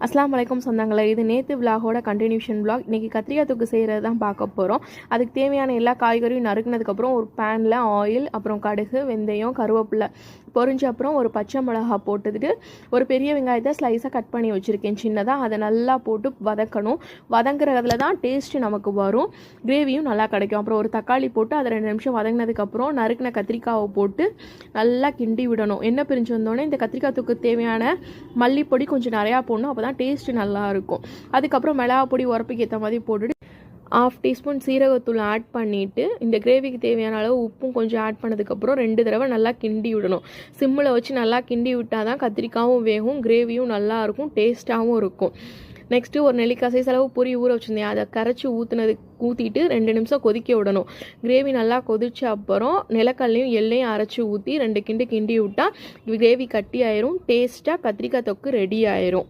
அஸ்ஸலாமு அலைக்கும் சொந்தங்களே, இது நேற்று விலாகோட கண்டினியூஷன் விலாக். இன்றைக்கி கத்திரிக்காய் தொக்கு செய்கிறது தான் பார்க்க போகிறோம். அதுக்கு தேவையான எல்லா காய்கறியும் நறுக்குனதுக்கப்புறம் ஒரு பேனில் ஆயில், அப்புறம் கடுகு, வெந்தயம், கருவேப்பிலை பொரிஞ்ச அப்புறம் ஒரு பச்சை மிளகா போட்டுட்டு ஒரு பெரிய வெங்காயத்தை ஸ்லைஸாக கட் பண்ணி வச்சுருக்கேன் சின்னதாக. அதை நல்லா போட்டு வதக்கணும். வதங்குறதுல தான் டேஸ்ட்டு நமக்கு வரும், கிரேவியும் நல்லா கிடைக்கும். அப்புறம் ஒரு தக்காளி போட்டு அதை 2 நிமிஷம் வதங்கினதுக்கப்புறம் நறுக்கின கத்திரிக்காவை போட்டு நல்லா கிண்டி விடணும். எண்ணெய் பிரிஞ்சு வந்தோடனே இந்த கத்திரிக்காய் தொக்கு தேவையான மல்லிப்பொடி கொஞ்சம் நிறையா போடணும், அப்போ தான் டேஸ்ட்டு நல்லாயிருக்கும். அதுக்கப்புறம் மிளகா பொடி உரப்புக்கு ஏற்ற மாதிரி போட்டுட்டு 1/2 டீஸ்பூன் சீரகத்தூள் ஆட் பண்ணிவிட்டு இந்த கிரேவிக்கு தேவையான அளவு உப்பும் கொஞ்சம் ஆட் பண்ணதுக்கப்புறம் 2 தடவை நல்லா கிண்டி விடணும். சிம்மில் வச்சு நல்லா கிண்டி விட்டால் தான் கத்திரிக்காயும் வேகும், கிரேவியும் நல்லாயிருக்கும், டேஸ்ட்டாகவும் இருக்கும். நெக்ஸ்ட்டு ஒரு நெல்லிக்காய் சைஸ் அளவு பொரி ஊற வச்சுருந்தேன், அதை கரைச்சி ஊற்றிட்டு 2 நிமிஷம் கொதிக்க விடணும். கிரேவி நல்லா கொதிச்ச அப்புறம் நிலக்கல்லையும் எள்ளையும் அரைச்சி ஊற்றி 2 கிண்டி விட்டால் கிரேவி கட்டி ஆயிரும். டேஸ்ட்டாக கத்திரிக்காய் தொக்கு ரெடி ஆயிரும்.